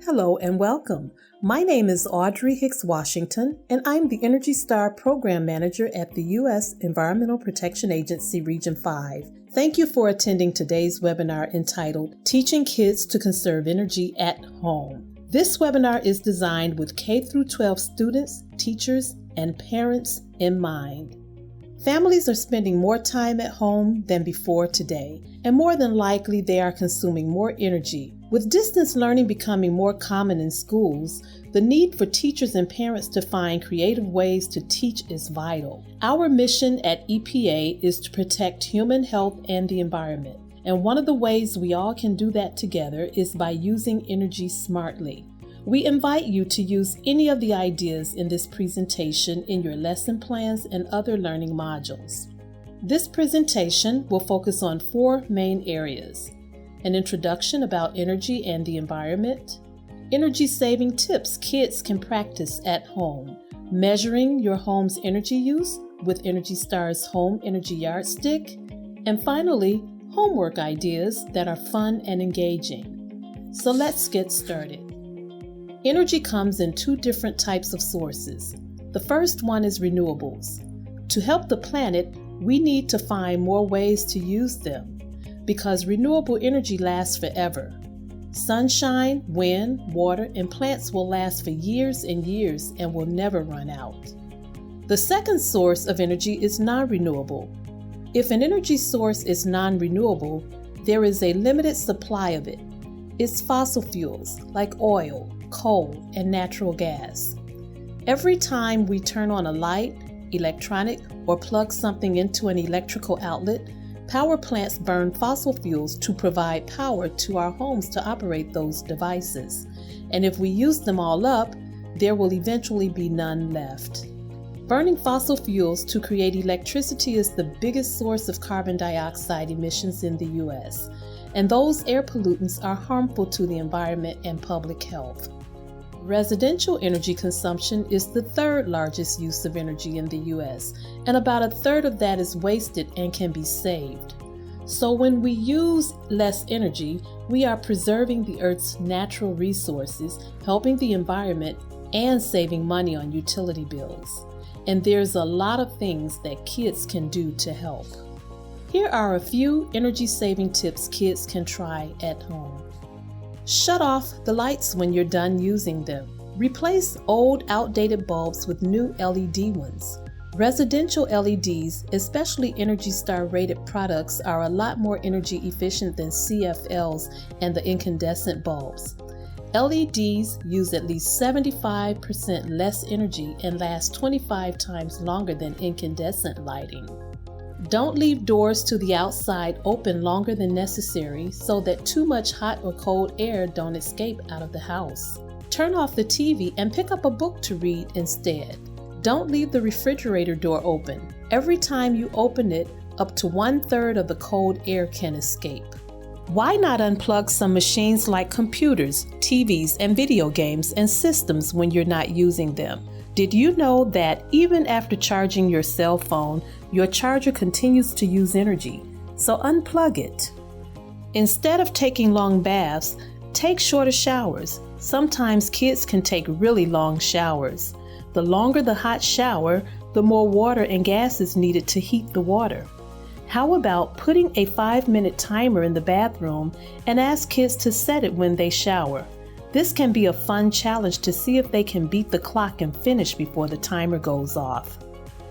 Hello and welcome. My name is Audrey Hicks Washington, and I'm the Energy Star Program Manager at the U.S. Environmental Protection Agency Region 5. Thank you for attending today's webinar entitled Teaching Kids to Conserve Energy at Home. This webinar is designed with K-12 students, teachers, and parents in mind. Families are spending more time at home than before today, and more than likely they are consuming more energy. With distance learning becoming more common in schools, the need for teachers and parents to find creative ways to teach is vital. Our mission at EPA is to protect human health and the environment, and one of the ways we all can do that together is by using energy smartly. We invite you to use any of the ideas in this presentation in your lesson plans and other learning modules. This presentation will focus on 4 main areas: an introduction about energy and the environment, energy-saving tips kids can practice at home, measuring your home's energy use with Energy Star's Home Energy Yardstick, and finally, homework ideas that are fun and engaging. So let's get started. Energy comes in 2 different types of sources. The first one is renewables. To help the planet, we need to find more ways to use them, because renewable energy lasts forever. Sunshine, wind, water, and plants will last for years and years and will never run out. The second source of energy is non-renewable. If an energy source is non-renewable, there is a limited supply of it. It's fossil fuels like oil, coal, and natural gas. Every time we turn on a light, electronic, or plug something into an electrical outlet, power plants burn fossil fuels to provide power to our homes to operate those devices. And if we use them all up, there will eventually be none left. Burning fossil fuels to create electricity is the biggest source of carbon dioxide emissions in the U.S., and those air pollutants are harmful to the environment and public health. Residential energy consumption is the 3rd largest use of energy in the U.S., and about 1/3 of that is wasted and can be saved. So when we use less energy, we are preserving the Earth's natural resources, helping the environment, and saving money on utility bills. And there's a lot of things that kids can do to help. Here are a few energy-saving tips kids can try at home. Shut off the lights when you're done using them. Replace old, outdated bulbs with new LED ones. Residential LEDs, especially Energy Star rated products, are a lot more energy efficient than CFLs and the incandescent bulbs. LEDs use at least 75% less energy and last 25 times longer than incandescent lighting. Don't leave doors to the outside open longer than necessary so that too much hot or cold air don't escape out of the house. Turn off the TV and pick up a book to read instead. Don't leave the refrigerator door open. Every time you open it, up to 1/3 of the cold air can escape. Why not unplug some machines like computers, TVs, and video games and systems when you're not using them? Did you know that even after charging your cell phone, your charger continues to use energy? So unplug it. Instead of taking long baths, take shorter showers. Sometimes kids can take really long showers. The longer the hot shower, the more water and gas is needed to heat the water. How about putting a 5-minute timer in the bathroom and ask kids to set it when they shower? This can be a fun challenge to see if they can beat the clock and finish before the timer goes off.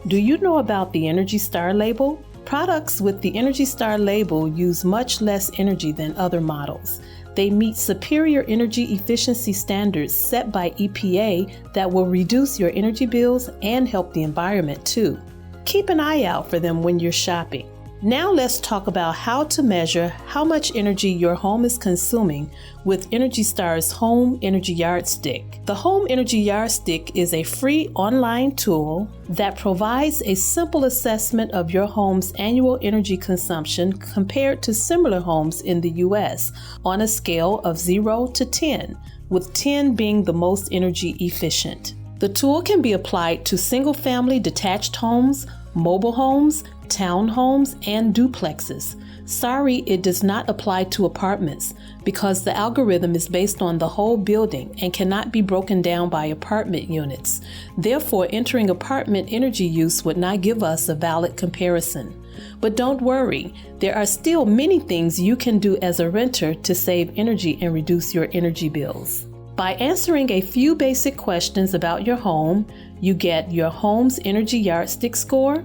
Do you know about the Energy Star label? Products with the Energy Star label use much less energy than other models. They meet superior energy efficiency standards set by EPA that will reduce your energy bills and help the environment too. Keep an eye out for them when you're shopping. Now let's talk about how to measure how much energy your home is consuming with Energy Star's Home Energy Yardstick. The Home Energy Yardstick is a free online tool that provides a simple assessment of your home's annual energy consumption compared to similar homes in the U.S. on a scale of 0 to 10, with 10 being the most energy efficient. The tool can be applied to single-family detached homes, mobile homes, townhomes, and duplexes. Sorry, it does not apply to apartments because the algorithm is based on the whole building and cannot be broken down by apartment units. Therefore, entering apartment energy use would not give us a valid comparison. But don't worry, there are still many things you can do as a renter to save energy and reduce your energy bills. By answering a few basic questions about your home, you get your home's energy yardstick score.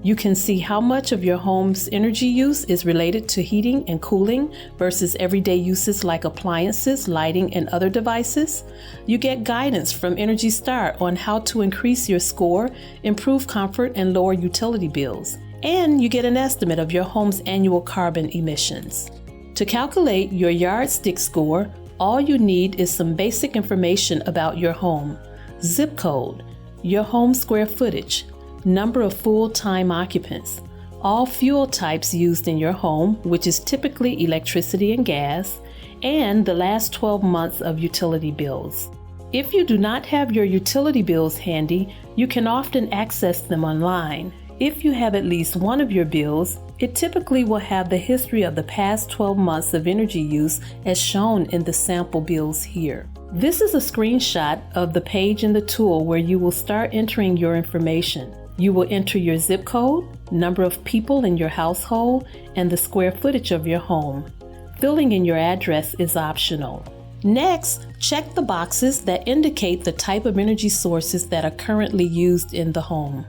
You can see how much of your home's energy use is related to heating and cooling versus everyday uses like appliances, lighting, and other devices. You get guidance from Energy Star on how to increase your score, improve comfort, and lower utility bills. And you get an estimate of your home's annual carbon emissions. To calculate your yardstick score, all you need is some basic information about your home: zip code, your home square footage, number of full-time occupants, all fuel types used in your home, which is typically electricity and gas, and the last 12 months of utility bills. If you do not have your utility bills handy, you can often access them online. If you have at least one of your bills, it typically will have the history of the past 12 months of energy use as shown in the sample bills here. This is a screenshot of the page in the tool where you will start entering your information. You will enter your zip code, number of people in your household, and the square footage of your home. Filling in your address is optional. Next, check the boxes that indicate the type of energy sources that are currently used in the home.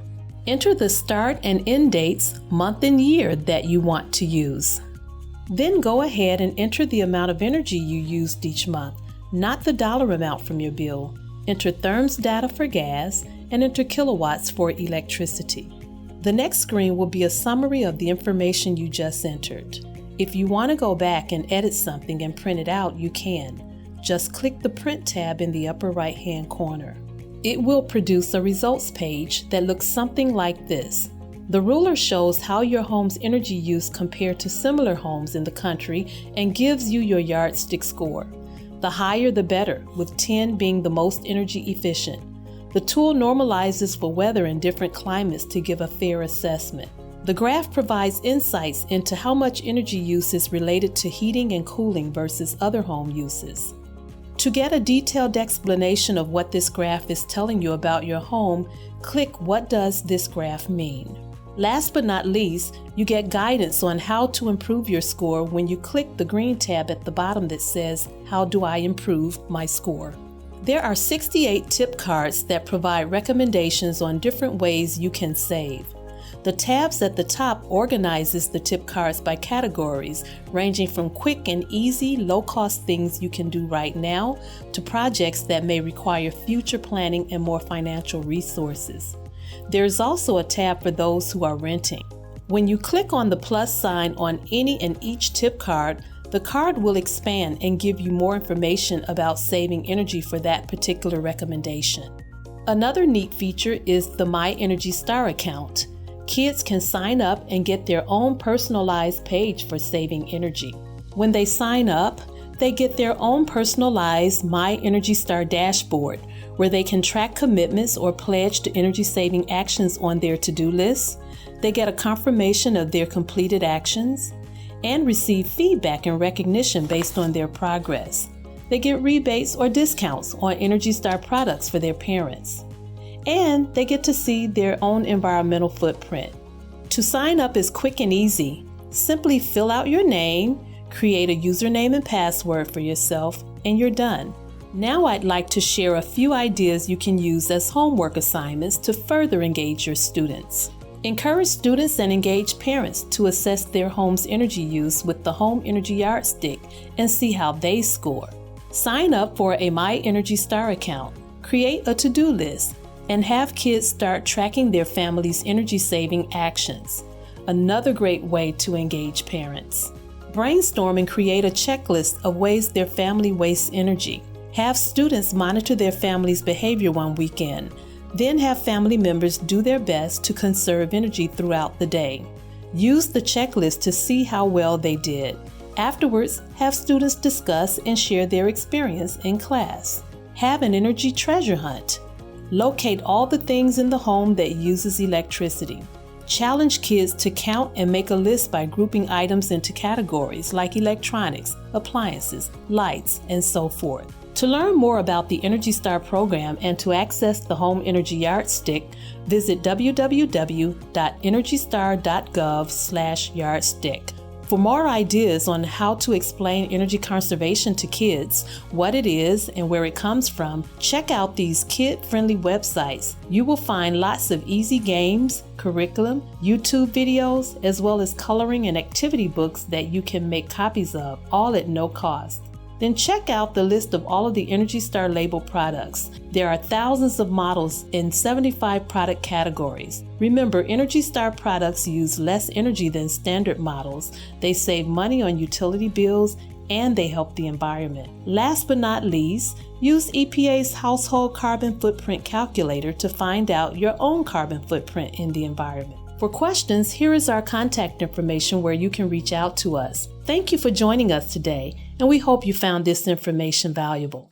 Enter the start and end dates, month and year that you want to use. Then go ahead and enter the amount of energy you used each month, not the dollar amount from your bill. Enter therms data for gas and enter kilowatts for electricity. The next screen will be a summary of the information you just entered. If you want to go back and edit something and print it out, you can. Just click the Print tab in the upper right-hand corner. It will produce a results page that looks something like this. The ruler shows how your home's energy use compared to similar homes in the country and gives you your yardstick score. The higher the better, with 10 being the most energy efficient. The tool normalizes for weather in different climates to give a fair assessment. The graph provides insights into how much energy use is related to heating and cooling versus other home uses. To get a detailed explanation of what this graph is telling you about your home, click "What does this graph mean?" Last but not least, you get guidance on how to improve your score when you click the green tab at the bottom that says, "How do I improve my score?" There are 68 tip cards that provide recommendations on different ways you can save. The tabs at the top organizes the tip cards by categories, ranging from quick and easy, low-cost things you can do right now to projects that may require future planning and more financial resources. There is also a tab for those who are renting. When you click on the plus sign on any and each tip card, the card will expand and give you more information about saving energy for that particular recommendation. Another neat feature is the My Energy Star account. Kids can sign up and get their own personalized page for saving energy. When they sign up, they get their own personalized My Energy Star dashboard, where they can track commitments or pledge to energy-saving actions on their to-do list. They get a confirmation of their completed actions and receive feedback and recognition based on their progress. They get rebates or discounts on Energy Star products for their parents. And they get to see their own environmental footprint. To sign up is quick and easy. Simply fill out your name, create a username and password for yourself, and you're done. Now I'd like to share a few ideas you can use as homework assignments to further engage your students. Encourage students and engage parents to assess their home's energy use with the Home Energy Yardstick and see how they score. Sign up for a My Energy Star account, create a to-do list, and have kids start tracking their family's energy-saving actions. Another great way to engage parents. Brainstorm and create a checklist of ways their family wastes energy. Have students monitor their family's behavior one weekend, then have family members do their best to conserve energy throughout the day. Use the checklist to see how well they did. Afterwards, have students discuss and share their experience in class. Have an energy treasure hunt. Locate all the things in the home that uses electricity. Challenge kids to count and make a list by grouping items into categories like electronics, appliances, lights, and so forth. To learn more about the Energy Star program and to access the Home Energy Yardstick, visit www.energystar.gov/yardstick. For more ideas on how to explain energy conservation to kids, what it is and where it comes from, check out these kid-friendly websites. You will find lots of easy games, curriculum, YouTube videos, as well as coloring and activity books that you can make copies of, all at no cost. Then check out the list of all of the Energy Star label products. There are thousands of models in 75 product categories. Remember, Energy Star products use less energy than standard models. They save money on utility bills and they help the environment. Last but not least, use EPA's Household Carbon Footprint Calculator to find out your own carbon footprint in the environment. For questions, here is our contact information where you can reach out to us. Thank you for joining us today, and we hope you found this information valuable.